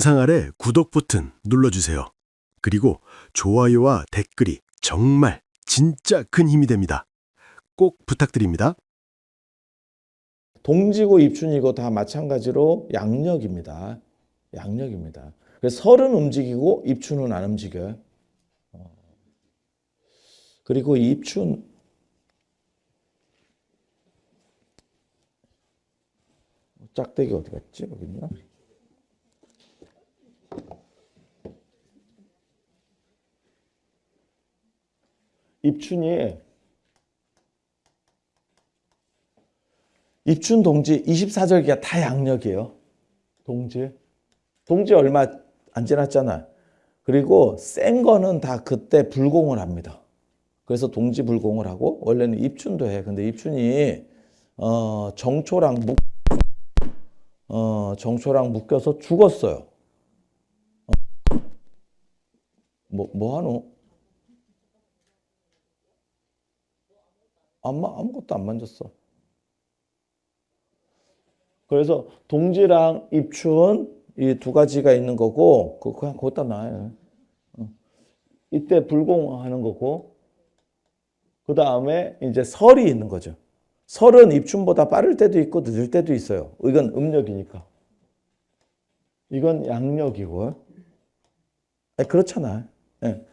영상 아래 구독 버튼 눌러주세요. 그리고 좋아요와 댓글이 정말 진짜 큰 힘이 됩니다. 꼭 부탁드립니다. 동지고 입춘이고 다 마찬가지로 양력입니다. 양력입니다. 그래서 설은 움직이고 입춘은 안 움직여요. 그리고 입춘 짝대기 어디 갔지? 여기 있나? 입춘이 입춘 동지 24절기가 다 양력이에요. 동지 얼마 안 지났잖아. 그리고 센 거는 다 그때 불공을 합니다. 그래서 동지 불공을 하고 원래는 입춘도 해. 근데 입춘이 정초랑 묶여서 죽었어요. 뭐 하노? 아무것도 안 만졌어. 그래서 동지랑 입춘 이 두 가지가 있는 거고 그냥 거기다 놔요. 이때 불공하는 거고 그 다음에 이제 설이 있는 거죠. 설은 입춘보다 빠를 때도 있고 늦을 때도 있어요. 이건 음력이니까. 이건 양력이고요. 그렇잖아. 네.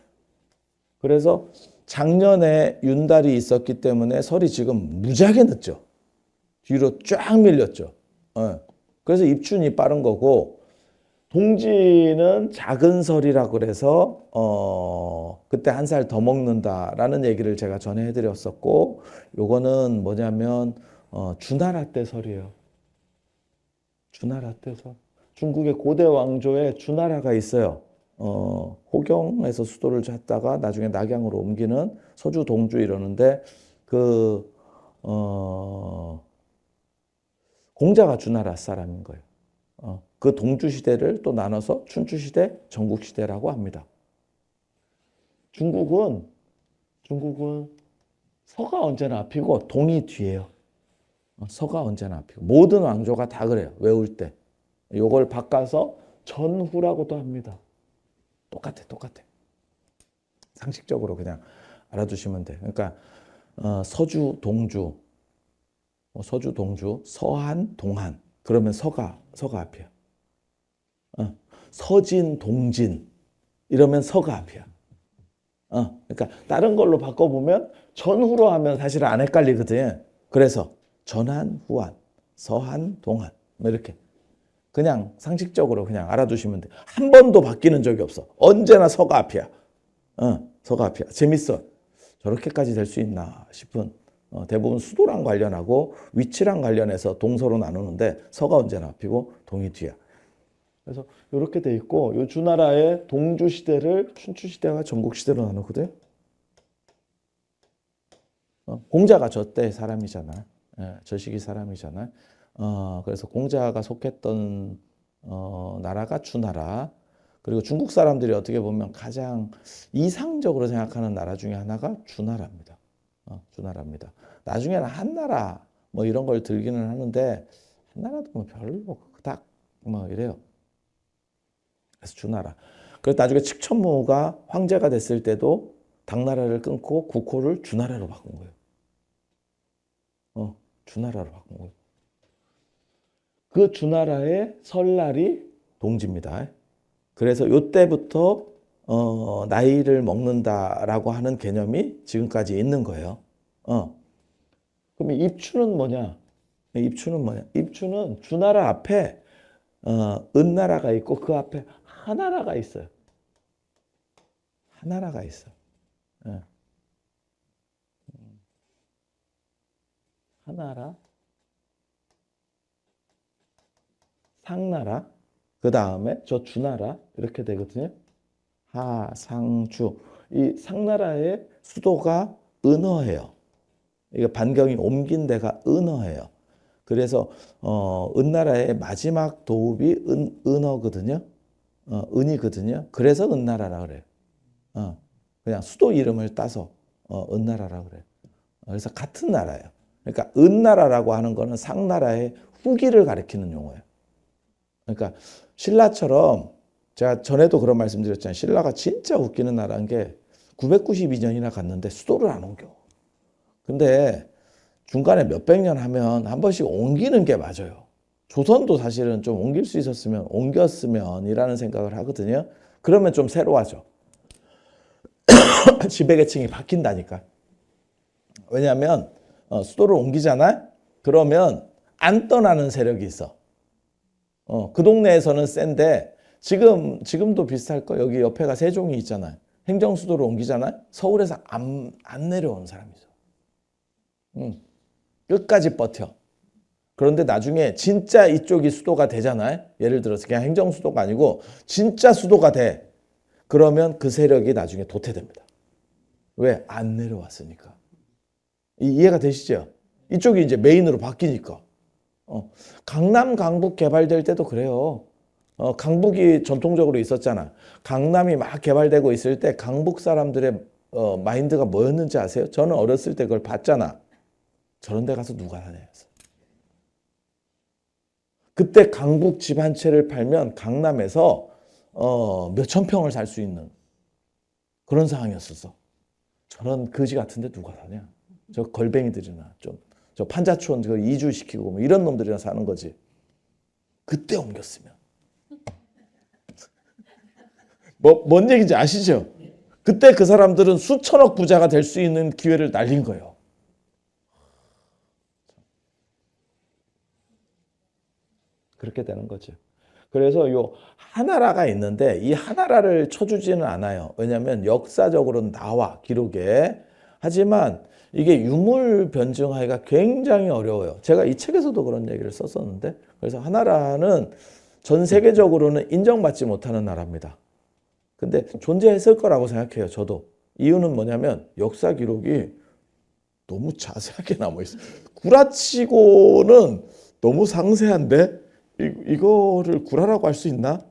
그래서 작년에 윤달이 있었기 때문에 설이 지금 무지하게 늦죠. 뒤로 쫙 밀렸죠. 그래서 입춘이 빠른 거고 동지는 작은 설이라고 그래서 그때 한 살 더 먹는다라는 얘기를 제가 전에 해드렸었고 요거는 뭐냐면 주나라 때 설이에요. 주나라 때 설. 중국의 고대 왕조에 주나라가 있어요. 호경에서 수도를 잡다가 나중에 낙양으로 옮기는 서주 동주 이러는데 공자가 주나라 사람인 거예요. 그 동주 시대를 또 나눠서 춘추 시대, 전국 시대라고 합니다. 중국은 서가 언제나 앞이고 동이 뒤에요. 서가 언제나 앞이고 모든 왕조가 다 그래요. 외울 때. 요걸 바꿔서 전후라고도 합니다. 똑같아. 상식적으로 그냥 알아두시면 돼. 그러니까 서주, 동주, 서한, 동한. 그러면 서가 앞이야. 서진, 동진 이러면 서가 앞이야. 그러니까 다른 걸로 바꿔보면 전후로 하면 사실 안 헷갈리거든. 그래서 전한, 후한, 서한, 동한 이렇게 그냥 상식적으로 그냥 알아두시면 돼. 한 번도 바뀌는 적이 없어. 언제나 서가 앞이야. 서가 앞이야. 재밌어. 저렇게까지 될 수 있나 싶은 대부분 수도랑 관련하고 위치랑 관련해서 동서로 나누는데 서가 언제나 앞이고 동이 뒤야. 그래서 이렇게 돼 있고 요 주나라의 동주 시대를 춘추 시대와 전국 시대로 나누거든. 공자가 저 때 사람이잖아. 저 시기 사람이잖아. 그래서 공자가 속했던 나라가 주나라. 그리고 중국 사람들이 어떻게 보면 가장 이상적으로 생각하는 나라 중에 하나가 주나라입니다. 주나라입니다. 나중에는 한나라 뭐 이런 걸 들기는 하는데 한나라도 뭐 별로 딱 뭐 이래요. 그래서 주나라. 그래서 나중에 칙천무가 황제가 됐을 때도 당나라를 끊고 국호를 주나라로 바꾼 거예요. 주나라로 바꾼 거예요. 그 주나라의 설날이 동지입니다. 그래서 이때부터 나이를 먹는다라고 하는 개념이 지금까지 있는 거예요. 그럼 입춘은 뭐냐? 입춘은 주나라 앞에 은나라가 있고 그 앞에 하나라가 있어요. 하나라가 있어. 하나라, 상나라, 그 다음에 저 주나라 이렇게 되거든요. 하상주. 이 상나라의 수도가 은허예요. 이게 반경이 옮긴 데가 은허예요. 그래서 은나라의 마지막 도읍이 은허거든요. 은이거든요. 그래서 은나라라 그래요. 그냥 수도 이름을 따서 은나라라 그래요. 그래서 같은 나라예요. 그러니까 은나라라고 하는 거는 상나라의 후기를 가리키는 용어예요. 그러니까 신라처럼 제가 전에도 그런 말씀 드렸잖아요. 신라가 진짜 웃기는 나라인 게 992년이나 갔는데 수도를 안 옮겨. 근데 중간에 몇백 년 하면 한 번씩 옮기는 게 맞아요. 조선도 사실은 좀 옮길 수 있었으면 옮겼으면이라는 생각을 하거든요. 그러면 좀 새로워져. 지배계층이 바뀐다니까. 왜냐하면 수도를 옮기잖아. 그러면 안 떠나는 세력이 있어. 그 동네에서는 센데 지금도 비슷할 거. 여기 옆에가 세종이 있잖아요. 행정수도를 옮기잖아요. 서울에서 안 내려오는 사람이 있어. 끝까지 버텨. 그런데 나중에 진짜 이쪽이 수도가 되잖아요. 예를 들어서 그냥 행정수도가 아니고 진짜 수도가 돼. 그러면 그 세력이 나중에 도태됩니다. 왜? 안 내려왔으니까. 이해가 되시죠? 이쪽이 이제 메인으로 바뀌니까. 강남, 강북 개발될 때도 그래요. 강북이 전통적으로 있었잖아. 강남이 막 개발되고 있을 때 강북 사람들의 마인드가 뭐였는지 아세요? 저는 어렸을 때 그걸 봤잖아. 저런 데 가서 누가 사냐 했어. 그때 강북 집 한 채를 팔면 강남에서 몇천 평을 살 수 있는 그런 상황이었었어. 저런 거지 같은데 누가 사냐? 저 걸뱅이들이나 저 판자촌 그 이주시키고 뭐 이런 놈들이나 사는 거지. 그때 옮겼으면. 뭔 얘기인지 아시죠? 그때 그 사람들은 수천억 부자가 될 수 있는 기회를 날린 거예요. 그렇게 되는 거죠. 그래서 요 하나라가 있는데 이 하나라를 쳐주지는 않아요. 왜냐하면 역사적으로는 나와 기록에. 하지만 이게 유물 변증하기가 굉장히 어려워요. 제가 이 책에서도 그런 얘기를 썼었는데 그래서 하나라는 전 세계적으로는 인정받지 못하는 나라입니다. 근데 존재했을 거라고 생각해요. 저도. 이유는 뭐냐면 역사 기록이 너무 자세하게 남아있어요. 구라치고는 너무 상세한데 이거를 구라라고 할 수 있나?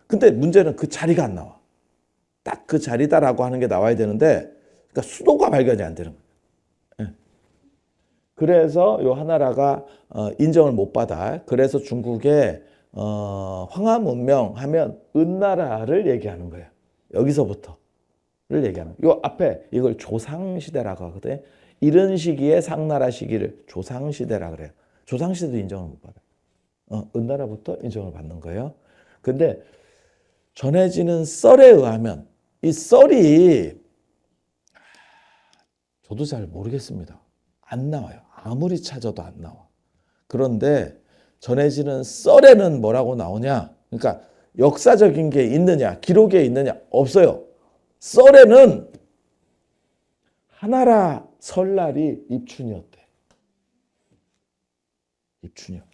근데 문제는 그 자리가 안 나와. 딱 그 자리다라고 하는 게 나와야 되는데 그러니까 수도가 발견이 안 되는 거예요. 그래서 요 하나라가 인정을 못 받아. 그래서 중국의 황하 문명 하면 은나라를 얘기하는 거예요. 여기서부터를 얘기하는 거예요. 요 앞에 이걸 조상시대라고 하거든요. 이런 시기에 상나라 시기를 조상시대라 그래요. 조상시대도 인정을 못 받아요. 은나라부터 인정을 받는 거예요. 근데 전해지는 썰에 의하면 이 썰이 저도 잘 모르겠습니다. 안 나와요. 아무리 찾아도 안 나와. 그런데 전해지는 썰에는 뭐라고 나오냐? 그러니까 역사적인 게 있느냐, 기록에 있느냐? 없어요. 썰에는 하나라 설날이 입춘이었대. 입춘이었대.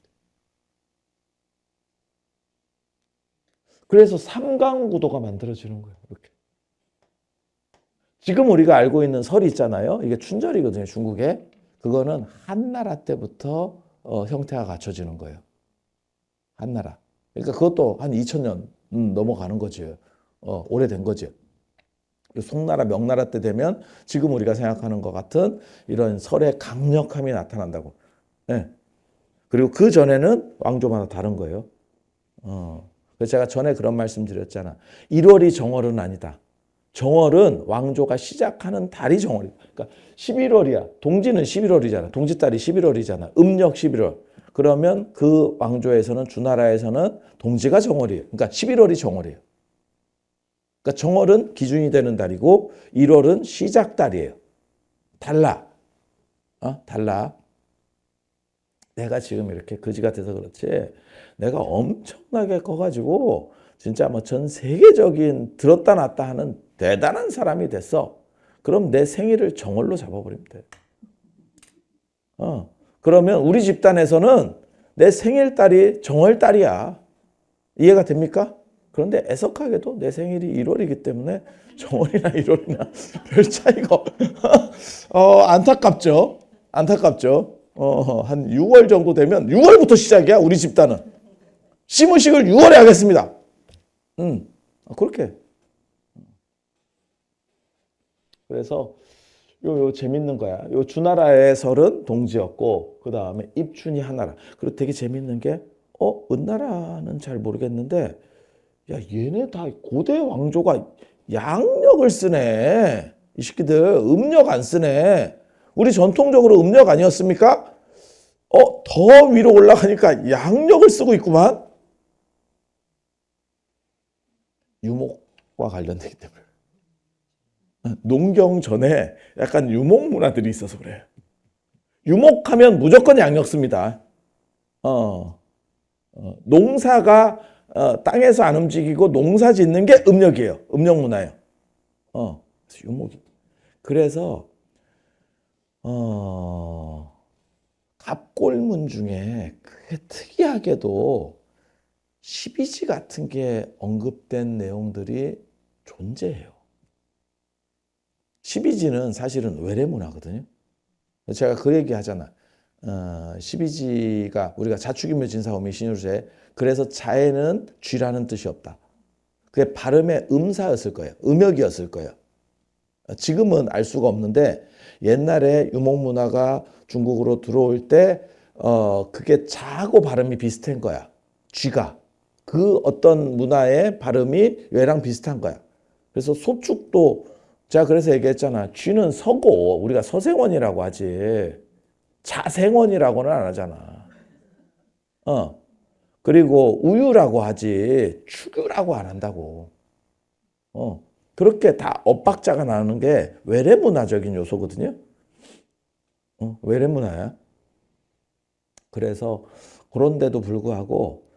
그래서 삼강구도가 만들어지는 거예요. 이렇게. 지금 우리가 알고 있는 설이 있잖아요. 이게 춘절이거든요. 중국에. 그거는 한나라 때부터 형태가 갖춰지는 거예요. 한나라. 그러니까 그것도 한 2000년 넘어가는 거죠. 오래된 거죠. 송나라, 명나라 때 되면 지금 우리가 생각하는 것 같은 이런 설의 강력함이 나타난다고. 네. 그리고 그 전에는 왕조마다 다른 거예요. 그래서 제가 전에 그런 말씀 드렸잖아. 1월이 정월은 아니다. 정월은 왕조가 시작하는 달이 정월이다. 그러니까 11월이야. 동지는 11월이잖아. 동지달이 11월이잖아. 음력 11월. 그러면 그 왕조에서는 주나라에서는 동지가 정월이에요. 그러니까 11월이 정월이에요. 그러니까 정월은 기준이 되는 달이고 1월은 시작 달이에요. 달라. 달라. 내가 지금 이렇게 거지 같아서 그렇지 내가 엄청나게 커가지고 진짜 뭐 전 세계적인 들었다 놨다 하는 대단한 사람이 됐어. 그럼 내 생일을 정월로 잡아버리면 돼. 그러면 우리 집단에서는 내 생일달이 정월달이야. 이해가 됩니까? 그런데 애석하게도 내 생일이 1월이기 때문에 정월이나 1월이나 별 차이가 안타깝죠. 안타깝죠. 한 6월 정도 되면 6월부터 시작이야. 우리 집단은. 시무식을 6월에 하겠습니다. 그렇게. 그래서 요 재밌는 거야. 요 주나라의 설은 동지였고 그 다음에 입춘이 하나라. 그리고 되게 재밌는 게 은나라는 잘 모르겠는데 야, 얘네 다 고대 왕조가 양력을 쓰네. 이 새끼들 음력 안 쓰네. 우리 전통적으로 음력 아니었습니까? 더 위로 올라가니까 양력을 쓰고 있구만. 유목과 관련되기 때문에. 농경 전에 약간 유목 문화들이 있어서 그래. 유목하면 무조건 양력 씁니다. 농사가 땅에서 안 움직이고 농사 짓는 게 음력이에요. 음력 문화예요. 유목이. 그래서 갑골문 중에 그게 특이하게도 12지 같은 게 언급된 내용들이 존재해요. 12지는 사실은 외래문화거든요. 제가 그 얘기 하잖아. 12지가 우리가 자축인묘 진사오미 신유세, 그래서 자에는 쥐라는 뜻이 없다. 그게 발음의 음사였을 거예요. 음역이었을 거예요. 지금은 알 수가 없는데 옛날에 유목문화가 중국으로 들어올 때 그게 자하고 발음이 비슷한 거야. 쥐가. 그 어떤 문화의 발음이 외랑 비슷한 거야. 그래서 소축도 제가 그래서 얘기했잖아. 쥐는 서고 우리가 서생원이라고 하지 자생원이라고는 안 하잖아. 그리고 우유라고 하지 축유라고 안 한다고. 그렇게 다 엇박자가 나는 게 외래문화적인 요소거든요. 외래문화야. 그래서 그런데도 불구하고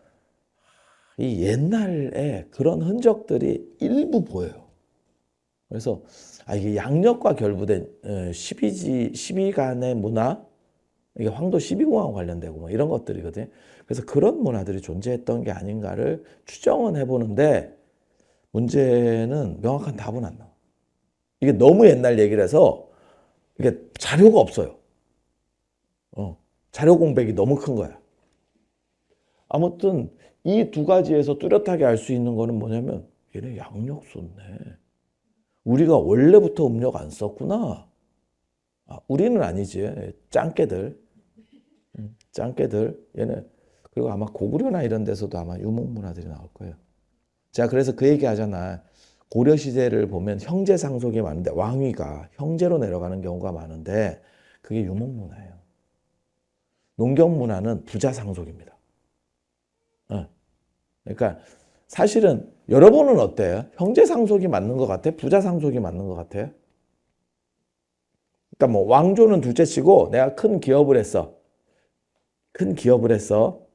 이 옛날에 그런 흔적들이 일부 보여요. 그래서 이게 양력과 결부된 12간의 문화, 이게 황도 12궁하고 관련되고 뭐 이런 것들이거든요. 그래서 그런 문화들이 존재했던 게 아닌가를 추정은 해보는데 문제는 명확한 답은 안 나와. 이게 너무 옛날 얘기를 해서 이게 자료가 없어요. 자료 공백이 너무 큰 거야. 아무튼 이 두 가지에서 뚜렷하게 알 수 있는 거는 뭐냐면 얘네 양력 썼네. 우리가 원래부터 음력 안 썼구나. 우리는 아니지. 짱깨들. 짱깨들. 얘네. 그리고 아마 고구려나 이런 데서도 아마 유목문화들이 나올 거예요. 제가 그래서 그 얘기 하잖아. 고려 시대를 보면 형제 상속이 많은데 왕위가 형제로 내려가는 경우가 많은데 그게 유목문화예요. 농경문화는 부자 상속입니다. 그러니까 사실은 여러분은 어때요? 형제 상속이 맞는 것 같아? 부자 상속이 맞는 것 같아요? 그러니까 뭐 왕조는 둘째치고 내가 큰 기업을 했어. 큰 기업을 했어.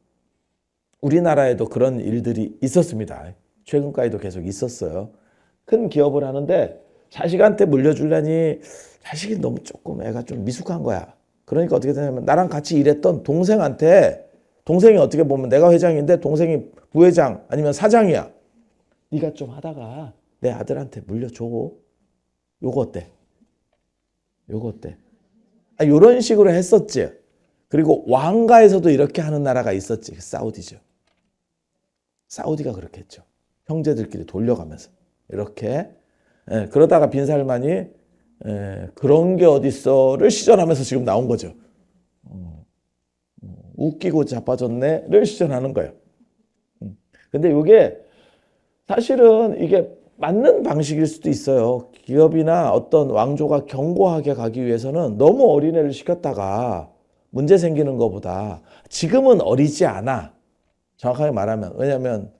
우리나라에도 그런 일들이 있었습니다. 최근까지도 계속 있었어요. 큰 기업을 하는데 자식한테 물려주려니 자식이 너무 조금 애가 좀 미숙한 거야. 그러니까 어떻게 되냐면 나랑 같이 일했던 동생한테, 동생이 어떻게 보면 내가 회장인데 동생이 부회장 아니면 사장이야. 네가 좀 하다가 내 아들한테 물려줘. 요거 어때? 요거 어때? 요런 식으로 했었지. 그리고 왕가에서도 이렇게 하는 나라가 있었지. 사우디죠. 사우디가 그렇게 했죠. 형제들끼리 돌려가면서. 이렇게. 그러다가 빈살만이 그런 게 어딨어를 시전하면서 지금 나온 거죠. 웃기고 자빠졌네를 시전하는 거예요. 근데 이게 사실은 이게 맞는 방식일 수도 있어요. 기업이나 어떤 왕조가 견고하게 가기 위해서는 너무 어린애를 시켰다가 문제 생기는 것보다 지금은 어리지 않아. 정확하게 말하면. 왜냐하면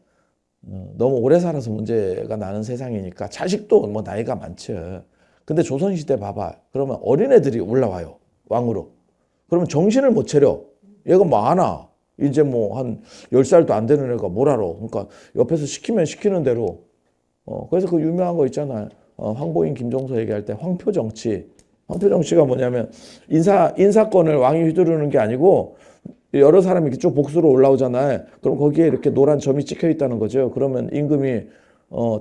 너무 오래 살아서 문제가 나는 세상이니까 자식도 뭐 나이가 많죠. 근데 조선시대 봐봐. 그러면 어린애들이 올라와요. 왕으로. 그러면 정신을 못 차려. 얘가 많아. 이제 뭐 한 10살도 안 되는 애가 뭘 알아. 그러니까 옆에서 시키면 시키는 대로. 그래서 그 유명한 거 있잖아요. 황보인 김종서 얘기할 때 황표 정치. 황표 정치가 뭐냐면 인사권을 왕이 휘두르는 게 아니고 여러 사람이 이렇게 쭉 복수로 올라오잖아요. 그럼 거기에 이렇게 노란 점이 찍혀 있다는 거죠. 그러면 임금이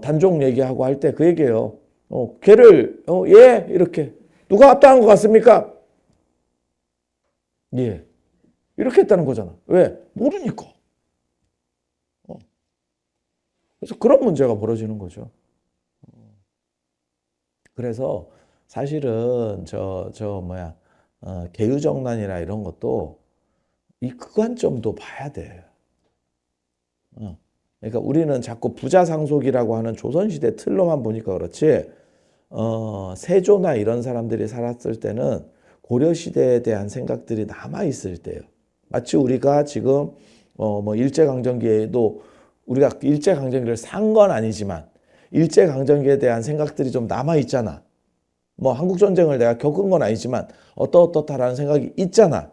단종 얘기하고 할 때 그 얘기예요. 걔를 예 이렇게 누가 합당한 것 같습니까? 예. 이렇게 했다는 거잖아. 왜? 모르니까. 그래서 그런 문제가 벌어지는 거죠. 그래서 사실은 계유정난이나 이런 것도 이 그 관점도 봐야 돼. 그러니까 우리는 자꾸 부자상속이라고 하는 조선시대 틀로만 보니까 그렇지, 세조나 이런 사람들이 살았을 때는 고려시대에 대한 생각들이 남아있을 때예요. 마치 우리가 지금, 뭐 일제강점기에도 우리가 일제강점기를 산 건 아니지만 일제강점기에 대한 생각들이 좀 남아있잖아. 뭐 한국전쟁을 내가 겪은 건 아니지만 어떻다라는 생각이 있잖아.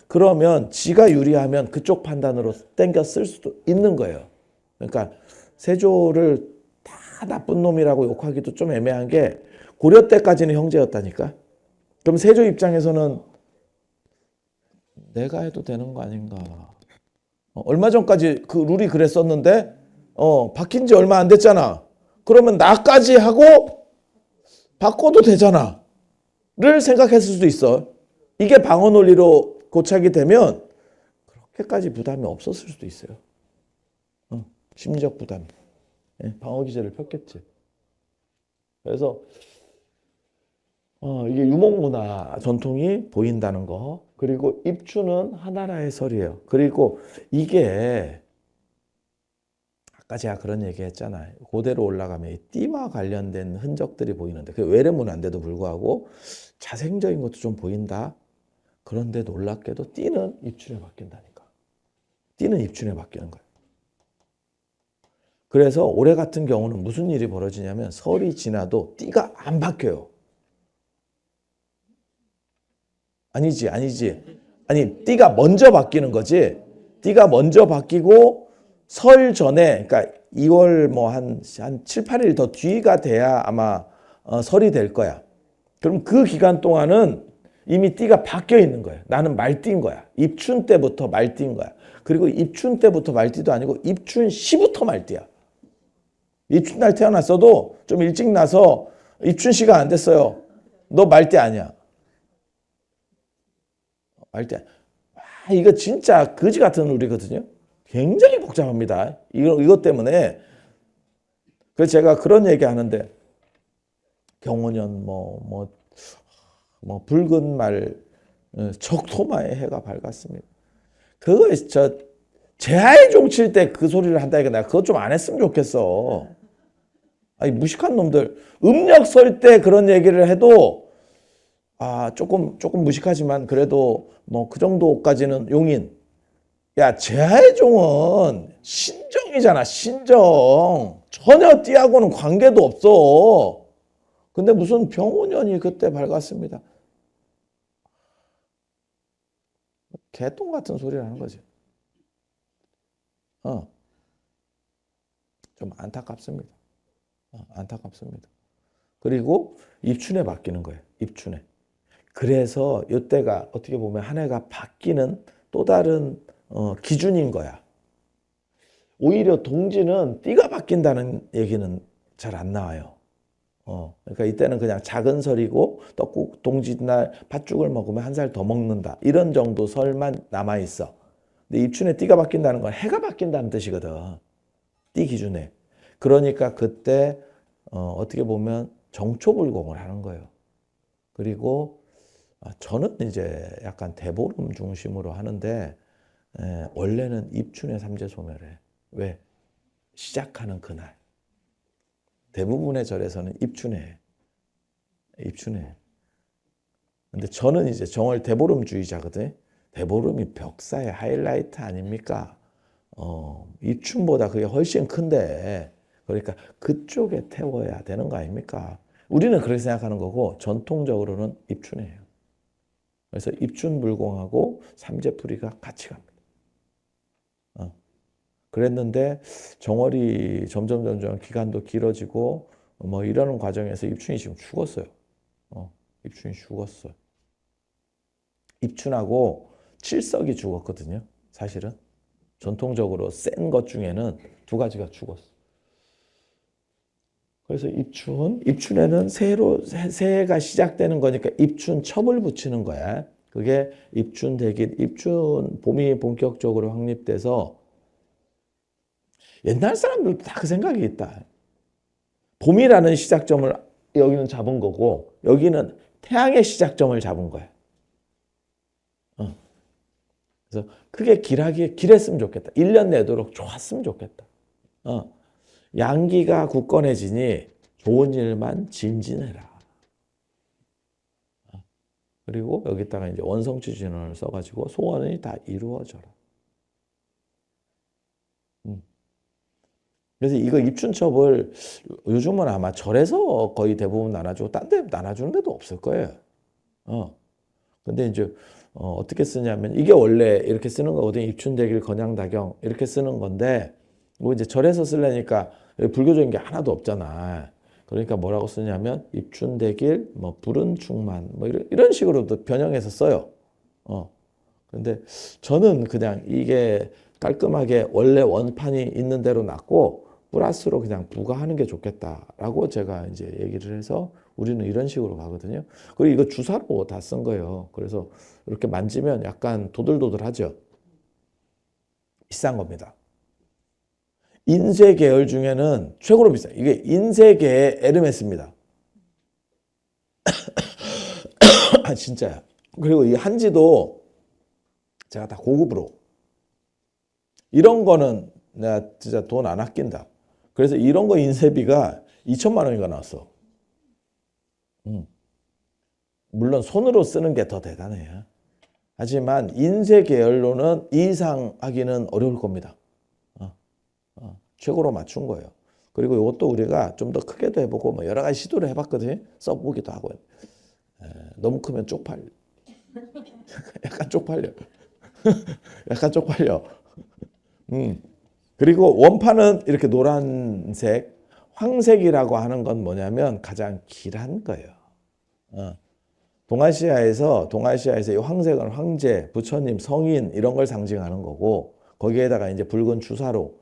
그러면 지가 유리하면 그쪽 판단으로 땡겨 쓸 수도 있는 거예요. 그러니까 세조를 다 나쁜 놈이라고 욕하기도 좀 애매한 게 고려 때까지는 형제였다니까. 그럼 세조 입장에서는 내가 해도 되는 거 아닌가. 얼마 전까지 그 룰이 그랬었는데 바뀐 지 얼마 안 됐잖아. 그러면 나까지 하고 바꿔도 되잖아. 를 생각했을 수도 있어. 이게 방어 논리로 고착이 되면 그렇게까지 부담이 없었을 수도 있어요. 심리적 부담. 방어 기제를 폈겠지. 그래서 이게 유목문화 전통이 보인다는 거. 그리고 입추는 하나라의 설이에요. 그리고 이게 아까 제가 그런 얘기 했잖아요. 고대로 올라가면 이 띠와 관련된 흔적들이 보이는데 그게 외래문화인데도 불구하고 자생적인 것도 좀 보인다. 그런데 놀랍게도 띠는 입춘에 바뀐다니까. 띠는 입춘에 바뀌는 거예요. 그래서 올해 같은 경우는 무슨 일이 벌어지냐면 설이 지나도 띠가 안 바뀌어요. 아니지. 아니, 띠가 먼저 바뀌는 거지. 띠가 먼저 바뀌고 설 전에, 그러니까 2월 뭐 한 7, 8일 더 뒤가 돼야 아마 설이 될 거야. 그럼 그 기간 동안은 이미 띠가 바뀌어 있는 거예요. 나는 말띠인 거야. 입춘 때부터 말띠인 거야. 그리고 입춘 때부터 말띠도 아니고 입춘 시부터 말띠야. 입춘날 태어났어도 좀 일찍 나서 입춘 시가 안 됐어요. 너 말띠 아니야. 말띠. 이거 진짜 거지 같은 룰이거든요. 굉장히 복잡합니다. 이것 때문에. 그래서 제가 그런 얘기 하는데, 경호년, 붉은 말, 적토마의 해가 밝았습니다. 그거, 제하에 종칠 때 그 소리를 한다니까 내가 그것 좀 안 했으면 좋겠어. 아니, 무식한 놈들. 음력 설 때 그런 얘기를 해도, 조금 무식하지만 그래도 뭐 그 정도까지는 용인. 야, 제하의 종은 신정이잖아, 신정. 전혀 띠하고는 관계도 없어. 근데 무슨 병오년이 그때 밝았습니다. 개똥 같은 소리를 하는 거지. 좀 안타깝습니다. 안타깝습니다. 그리고 입춘에 바뀌는 거예요. 입춘에. 그래서 이때가 어떻게 보면 한 해가 바뀌는 또 다른 기준인 거야. 오히려 동지는 띠가 바뀐다는 얘기는 잘 안 나와요. 그러니까 이때는 그냥 작은 설이고 떡국 동지날 팥죽을 먹으면 한 살 더 먹는다. 이런 정도 설만 남아 있어. 근데 입춘에 띠가 바뀐다는 건 해가 바뀐다는 뜻이거든. 띠 기준에. 그러니까 그때 어떻게 보면 정초불공을 하는 거예요. 그리고 저는 이제 약간 대보름 중심으로 하는데 원래는 입춘에 삼재소멸해. 왜? 시작하는 그날. 대부분의 절에서는 입춘에. 근데 저는 이제 정월 대보름주의자거든. 대보름이 벽사의 하이라이트 아닙니까? 입춘보다 그게 훨씬 큰데. 그러니까 그쪽에 태워야 되는 거 아닙니까? 우리는 그렇게 생각하는 거고 전통적으로는 입춘이에요. 그래서 입춘불공하고 삼재풀이가 같이 갑니다. 그랬는데 정월이 점점 기간도 길어지고 뭐 이러는 과정에서 입춘이 지금 죽었어요. 입춘이 죽었어요. 입춘하고 칠석이 죽었거든요. 사실은 전통적으로 센 것 중에는 두 가지가 죽었어. 그래서 입춘에는 새해가 시작되는 거니까 입춘 첩을 붙이는 거야. 그게 입춘 대길, 봄이 본격적으로 확립돼서 옛날 사람들도 다 그 생각이 있다. 봄이라는 시작점을 여기는 잡은 거고 여기는 태양의 시작점을 잡은 거야. 그래서 그게 길했으면 좋겠다. 1년 내도록 좋았으면 좋겠다. 양기가 굳건해지니 좋은 일만 진진해라. 그리고 여기다가 이제 원성치 진원을 써가지고 소원이 다 이루어져라. 그래서 이거 입춘첩을 요즘은 아마 절에서 거의 대부분 나눠주고 딴 데 나눠주는 데도 없을 거예요. 근데 이제 어떻게 쓰냐면 이게 원래 이렇게 쓰는 거거든요. 입춘대길 건양다경 이렇게 쓰는 건데 뭐 이제 절에서 쓰려니까 불교적인 게 하나도 없잖아. 그러니까 뭐라고 쓰냐면 입춘대길 뭐 불은 충만 뭐 이런 식으로도 변형해서 써요. 근데 저는 그냥 이게 깔끔하게 원래 원판이 있는 대로 놨고 플러스로 그냥 부과하는 게 좋겠다라고 제가 이제 얘기를 해서 우리는 이런 식으로 가거든요. 그리고 이거 주사로 다 쓴 거예요. 그래서 이렇게 만지면 약간 도들도들하죠. 비싼 겁니다. 인쇄 계열 중에는 최고로 비싸요. 이게 인쇄계의 에르메스입니다. 아, 진짜야. 그리고 이 한지도 제가 다 고급으로. 이런 거는 내가 진짜 돈 안 아낀다. 그래서 이런 거 인쇄비가 2천만 원인가 나왔어. 물론 손으로 쓰는 게 더 대단해요. 하지만 인쇄 계열로는 이상하기는 어려울 겁니다. 최고로 맞춘 거예요. 그리고 이것도 우리가 좀 더 크게도 해보고 뭐 여러 가지 시도를 해봤거든요. 써보기도 하고. 너무 크면 쪽팔려. 약간 쪽팔려. 약간 쪽팔려. 그리고 원판은 이렇게 노란색, 황색이라고 하는 건 뭐냐면 가장 길한 거예요. 동아시아에서 이 황색은 황제, 부처님, 성인 이런 걸 상징하는 거고 거기에다가 이제 붉은 주사로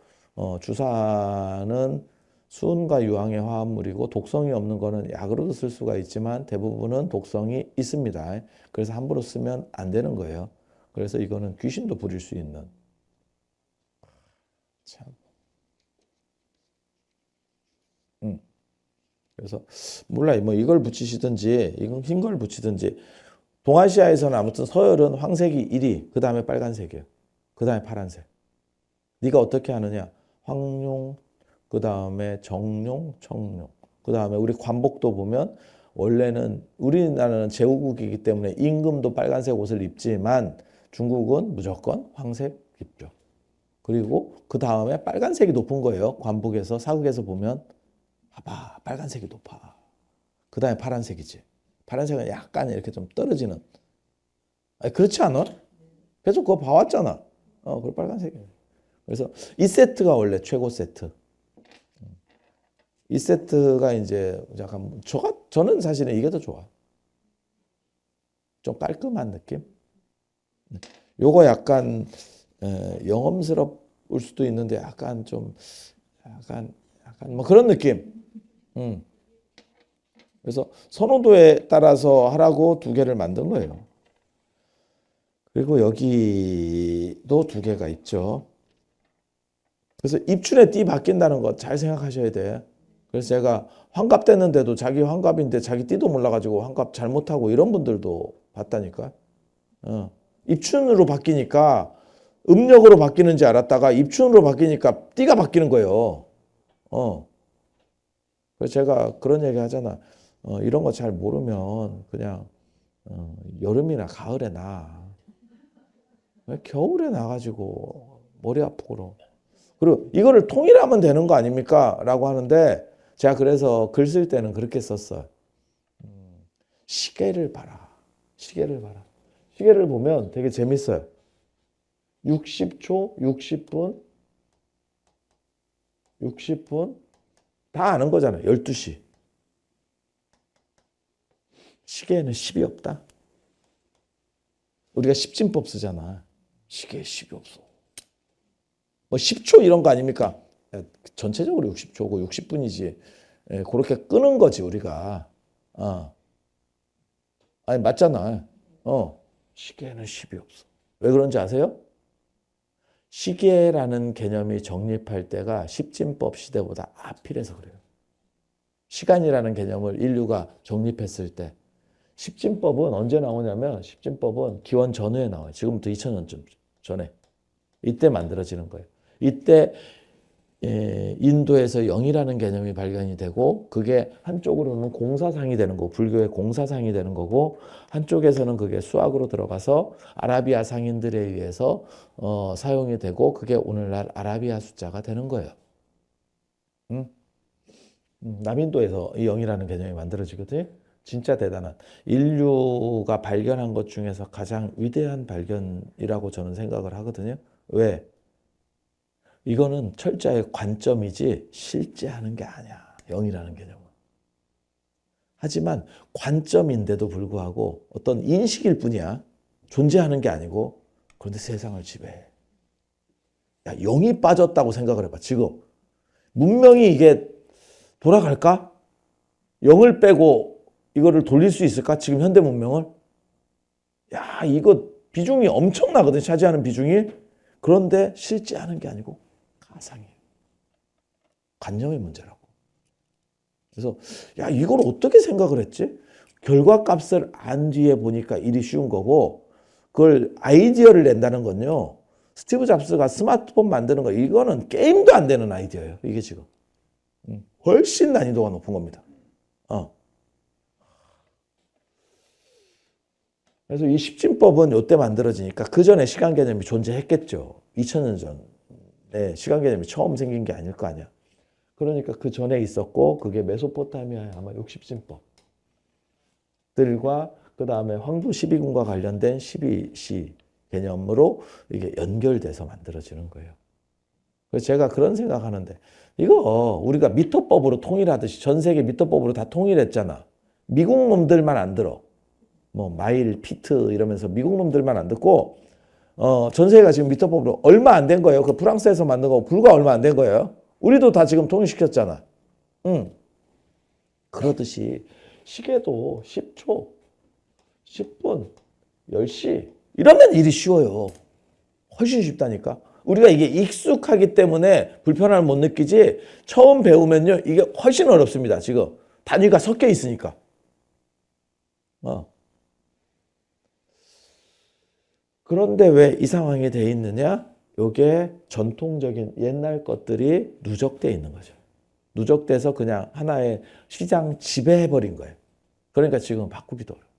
주사는 수은과 유황의 화합물이고 독성이 없는 거는 약으로도 쓸 수가 있지만 대부분은 독성이 있습니다. 그래서 함부로 쓰면 안 되는 거예요. 그래서 이거는 귀신도 부릴 수 있는. 참. 그래서 몰라 뭐 이걸 붙이시든지 이건 흰 걸 붙이든지 동아시아에서는 아무튼 서열은 황색이 1위, 그 다음에 빨간색이에요. 그 다음에 파란색. 네가 어떻게 하느냐? 황룡, 그 다음에 정룡, 청룡. 그 다음에 우리 관복도 보면 원래는 우리나라는 제후국이기 때문에 임금도 빨간색 옷을 입지만 중국은 무조건 황색 입죠. 그리고 그 다음에 빨간색이 높은 거예요. 관복에서 사극에서 보면 봐봐 빨간색이 높아. 그 다음에 파란색이지. 파란색은 약간 이렇게 좀 떨어지는. 아니, 그렇지 않아? 계속 그거 봐왔잖아. 그리고 빨간색이에요. 그래서 이 세트가 원래 최고 세트. 이 세트가 이제 약간 저는 사실은 이게 더 좋아. 좀 깔끔한 느낌. 요거 약간 영험스러울 수도 있는데 약간 뭐 그런 느낌. 그래서 선호도에 따라서 하라고 두 개를 만든 거예요. 그리고 여기도 두 개가 있죠. 그래서 입춘에 띠 바뀐다는 거 잘 생각하셔야 돼. 그래서 제가 환갑 됐는데도 자기 환갑인데 자기 띠도 몰라가지고 환갑 잘못하고 이런 분들도 봤다니까. 입춘으로 바뀌니까 음력으로 바뀌는지 알았다가 입춘으로 바뀌니까 띠가 바뀌는 거예요. 그래서 제가 그런 얘기 하잖아. 이런 거 잘 모르면 그냥 여름이나 가을에 나. 왜 겨울에 나가지고 머리 아프고. 그리고 이거를 통일하면 되는 거 아닙니까? 라고 하는데 제가 그래서 글 쓸 때는 그렇게 썼어요. 시계를 봐라. 시계를 봐라. 시계를 보면 되게 재밌어요. 60초, 60분, 60분 다 아는 거잖아요. 12시. 시계에는 10이 없다. 우리가 십진법 쓰잖아. 시계에 10이 없어. 뭐 10초 이런 거 아닙니까? 전체적으로 60초고 60분이지. 그렇게 끄는 거지 우리가. 아니 맞잖아. 시계에는 10이 없어. 왜 그런지 아세요? 시계라는 개념이 정립할 때가 십진법 시대보다 앞이라서 그래요. 시간이라는 개념을 인류가 정립했을 때 십진법은 언제 나오냐면 십진법은 기원 전후에 나와요. 지금부터 2000년쯤 전에. 이때 만들어지는 거예요. 이때 인도에서 영이라는 개념이 발견이 되고 그게 한쪽으로는 공사상이 되는 거고 불교의 공사상이 되는 거고 한쪽에서는 그게 수학으로 들어가서 아라비아 상인들에 의해서 사용이 되고 그게 오늘날 아라비아 숫자가 되는 거예요. 응? 남인도에서 이 영이라는 개념이 만들어지거든요. 진짜 대단한 인류가 발견한 것 중에서 가장 위대한 발견이라고 저는 생각을 하거든요. 왜? 이거는 철자의 관점이지 실제 하는 게 아니야. 영이라는 개념은. 하지만 관점인데도 불구하고 어떤 인식일 뿐이야. 존재하는 게 아니고 그런데 세상을 지배해. 야, 영이 빠졌다고 생각을 해봐. 지금 문명이 이게 돌아갈까? 영을 빼고 이거를 돌릴 수 있을까? 지금 현대 문명을? 야, 이거 비중이 엄청나거든. 차지하는 비중이. 그런데 실제 하는 게 아니고 가상이에요. 관념의 문제라고. 그래서 야, 이걸 어떻게 생각을 했지? 결과값을 안 뒤에 보니까 일이 쉬운 거고 그걸 아이디어를 낸다는 건요. 스티브 잡스가 스마트폰 만드는 거 이거는 게임도 안 되는 아이디어예요. 이게 지금. 훨씬 난이도가 높은 겁니다. 그래서 이 십진법은 이때 만들어지니까 그 전에 시간 개념이 존재했겠죠. 2000년 전에 시간 개념이 처음 생긴 게 아닐 거 아니야. 그러니까 그 전에 있었고 그게 메소포타미아의 아마 60진법들과 그 다음에 황도 12군과 관련된 12시 개념으로 이게 연결돼서 만들어지는 거예요. 그래서 제가 그런 생각하는데 이거 우리가 미터법으로 통일하듯이 전 세계 미터법으로 다 통일했잖아. 미국 놈들만 안 들어. 뭐 마일, 피트 이러면서 미국 놈들만 안 듣고 전 세계가 지금 미터법으로 얼마 안 된 거예요. 그 프랑스에서 만든 거 불과 얼마 안 된 거예요. 우리도 다 지금 통일시켰잖아. 그러듯이 시계도 10초, 10분, 10시 이러면 일이 쉬워요. 훨씬 쉽다니까. 우리가 이게 익숙하기 때문에 불편함을 못 느끼지 처음 배우면요. 이게 훨씬 어렵습니다. 지금 단위가 섞여 있으니까. 그런데 왜 이 상황이 돼 있느냐? 요게 전통적인 옛날 것들이 누적돼 있는 거죠. 누적돼서 그냥 하나의 시장 지배해버린 거예요. 그러니까 지금 바꾸기도 어려워요.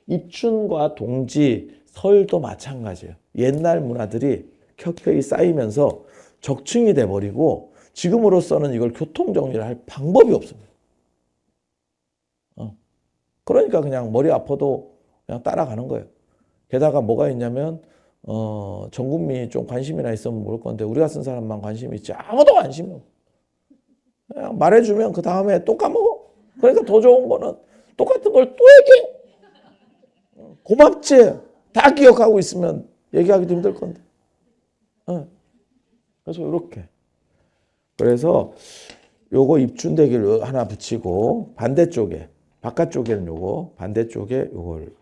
입춘과 동지, 설도 마찬가지예요. 옛날 문화들이 켜켜이 쌓이면서 적층이 돼버리고 지금으로서는 이걸 교통정리를 할 방법이 없습니다. 그러니까 그냥 머리 아파도 그냥 따라가는 거예요. 게다가 뭐가 있냐면 전 국민이 좀 관심이나 있으면 모를 건데 우리 같은 사람만 관심이 있지 아무도 관심이 없어. 그냥 말해주면 그 다음에 또 까먹어. 그러니까 더 좋은 거는 똑같은 걸 또 얘기해. 고맙지. 다 기억하고 있으면 얘기하기도 힘들 건데. 그래서 이렇게. 그래서 요거 입춘대기를 하나 붙이고 반대쪽에 바깥쪽에는 요거 반대쪽에 요걸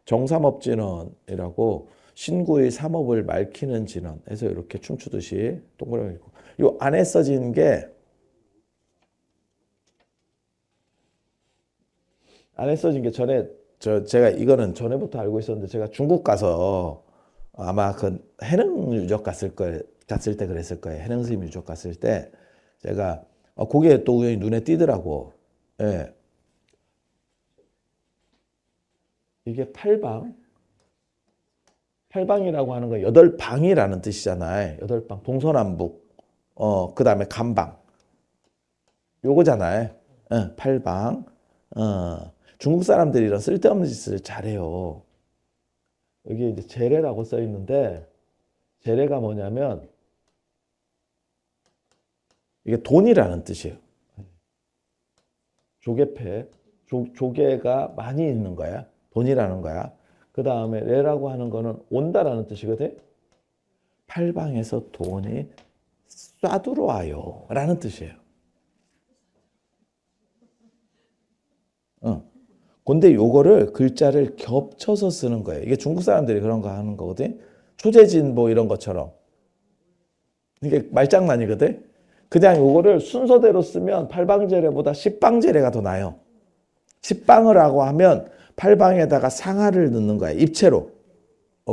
정삼업진언이라고 신구의 삼업을 말키는 진언 해서 이렇게 춤추듯이 동그라미 있고 요 안에 써진 게 전에 제가 이거는 전에부터 알고 있었는데 제가 중국 가서 아마 그 해능 유적 갔을 때 그랬을 거예요. 해능 스님 유적 갔을 때 제가 그게 또 우연히 눈에 띄더라고. 예. 이게 팔방이라고 하는 건 여덟 방이라는 뜻이잖아요. 여덟 방, 동서남북, 그 다음에 간방, 요거잖아요. 팔방. 중국 사람들이 이런 쓸데없는 짓을 잘해요. 여기 이제 재래라고 써 있는데 재래가 뭐냐면 이게 돈이라는 뜻이에요. 조개패, 조개가 많이 있는 거야. 돈이라는 거야. 그 다음에 레라고 하는 거는 온다라는 뜻이거든. 팔방에서 돈이 쏴들어와요 라는 뜻이에요. 근데 요거를 글자를 겹쳐서 쓰는 거예요. 이게 중국 사람들이 그런 거 하는 거거든. 초재진 뭐 이런 것처럼. 이게 말장난이거든. 그냥 요거를 순서대로 쓰면 팔방제례보다 십방제례가 더 나아요. 십방을 하고 하면 팔방에다가 상하를 넣는 거야. 입체로.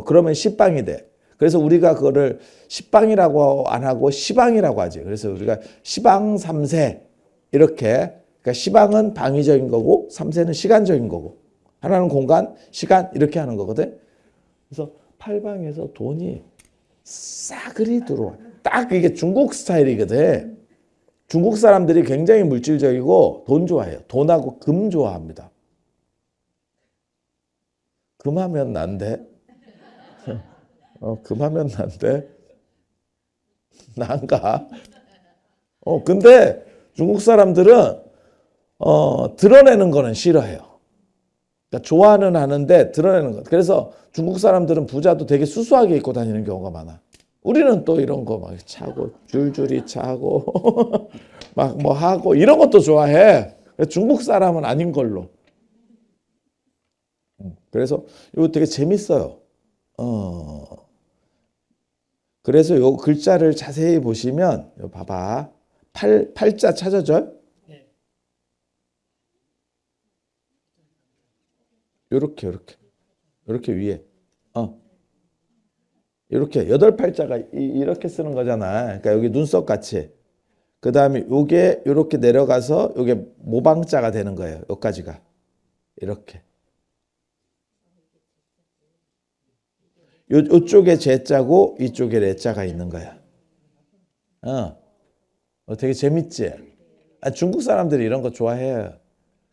그러면 십방이 돼. 그래서 우리가 그거를 시방이라고 안 하고 시방이라고 하지. 그래서 우리가 시방 3세 이렇게, 그러니까 시방은 방위적인 거고 3세는 시간적인 거고, 하나는 공간, 시간 이렇게 하는 거거든. 그래서 팔방에서 돈이 싸그리 들어와. 딱 이게 중국 스타일이거든. 중국 사람들이 굉장히 물질적이고 돈 좋아해요. 돈하고 금 좋아합니다. 금하면 난데. 금하면 난데. 난가? 근데 중국 사람들은 드러내는 거는 싫어해요. 그러니까 좋아는 하는데 드러내는 것. 그래서 중국 사람들은 부자도 되게 수수하게 입고 다니는 경우가 많아. 우리는 또 이런 거 막 차고 줄줄이 차고 막 뭐 하고 이런 것도 좋아해. 중국 사람은 아닌 걸로. 그래서 이거 되게 재밌어요. 그래서 요 글자를 자세히 보시면 요 봐봐. 팔자 찾아줘요? 요렇게 위에. 이렇게 여덟 팔자가 이렇게 쓰는 거잖아. 그러니까 여기 눈썹 같이. 그 다음에 요게 요렇게 내려가서 요게 모방자가 되는 거예요. 여기까지가. 이렇게. 요쪽에 제자고 이쪽에 레자가 있는 거야. 되게 재밌지? 중국 사람들이 이런 거 좋아해요.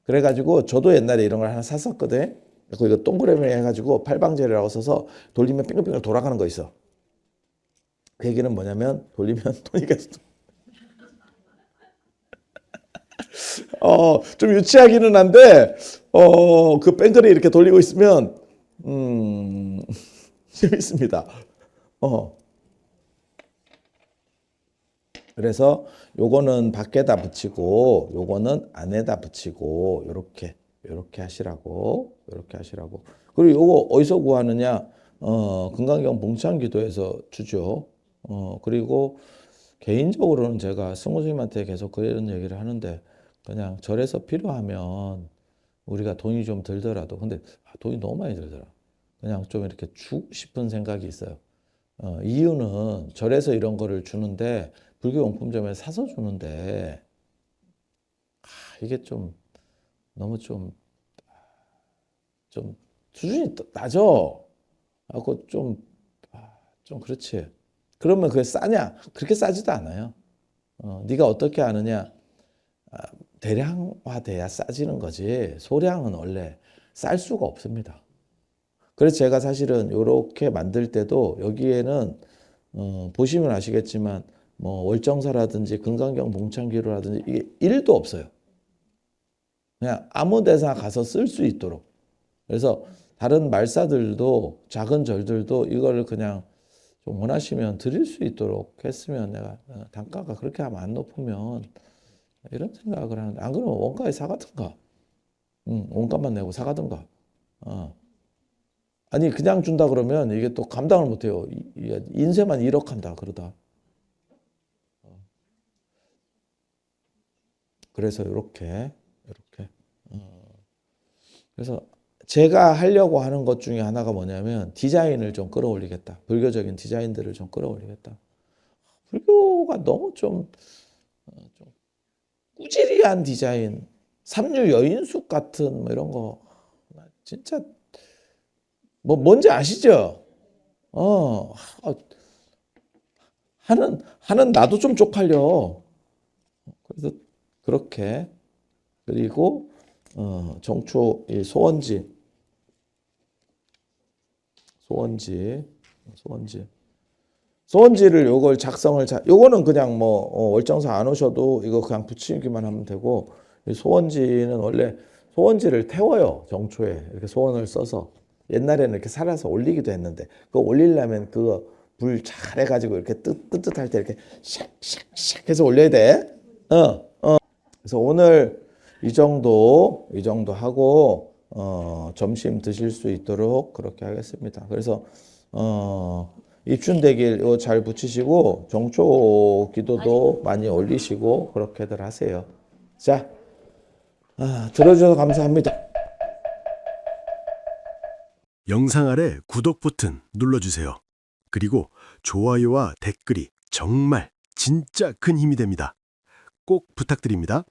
그래가지고 저도 옛날에 이런 걸 하나 샀었거든. 그리고 이거 동그라미 해가지고 팔방제라고 써서 돌리면 빙글빙글 돌아가는 거 있어. 그 얘기는 뭐냐면 돌리면 돈이 계속 좀 유치하기는 한데 그 뺑글이 이렇게 돌리고 있으면 재밌습니다. 그래서 요거는 밖에다 붙이고 요거는 안에다 붙이고 요렇게 하시라고. 그리고 요거 어디서 구하느냐? 금강경 봉창기도에서 주죠. 그리고 개인적으로는 제가 승호 스님한테 계속 그런 얘기를 하는데, 그냥 절에서 필요하면 우리가 돈이 좀 들더라도, 근데 돈이 너무 많이 들더라. 그냥 좀 이렇게 주고 싶은 생각이 있어요. 이유는 절에서 이런 거를 주는데, 불교용품점에 사서 주는데 이게 좀 너무 좀 수준이 낮아. 하고 좀 그렇지. 그러면 그게 싸냐? 그렇게 싸지도 않아요. 네가 어떻게 아느냐? 대량화돼야 싸지는 거지. 소량은 원래 쌀 수가 없습니다. 그래서 제가 사실은 이렇게 만들 때도 여기에는 보시면 아시겠지만 뭐 월정사라든지 금강경 봉창기로라든지 이게 1도 없어요. 그냥 아무 데나 가서 쓸 수 있도록. 그래서 다른 말사들도 작은 절들도 이거를 그냥 좀 원하시면 드릴 수 있도록 했으면, 내가 단가가 그렇게 하면 안 높으면 이런 생각을 하는데, 안 그러면 원가에 사가든가, 원가만 내고 사가든가. 아니 그냥 준다 그러면 이게 또 감당을 못해요. 인쇄만 1억 한다 그러다. 그래서 이렇게 그래서 제가 하려고 하는 것 중에 하나가 뭐냐면 디자인을 좀 끌어올리겠다. 불교적인 디자인들을 좀 끌어올리겠다. 불교가 너무 좀 꾸지리한 디자인, 삼류 여인숙 같은 뭐 이런 거 진짜 뭐 뭔지 아시죠? 하는 나도 좀 쪽팔려. 그래서 그렇게. 그리고 정초 이 소원지를 요걸 작성을 요거는 그냥 뭐 월정사 안 오셔도 이거 그냥 붙이기만 하면 되고, 이 소원지는 원래 소원지를 태워요. 정초에 이렇게 소원을 써서. 옛날에는 이렇게 살아서 올리기도 했는데, 그거 올리려면 그거 불 잘 해가지고 이렇게 뜨뜻할 때 이렇게 샥샥샥 해서 올려야 돼. 그래서 오늘 이 정도 하고 점심 드실 수 있도록 그렇게 하겠습니다. 그래서 입춘대길 요 잘 붙이시고 정초 기도도 많이 올리시고 그렇게들 하세요. 자, 들어주셔서 감사합니다. 영상 아래 구독 버튼 눌러주세요. 그리고 좋아요와 댓글이 정말 진짜 큰 힘이 됩니다. 꼭 부탁드립니다.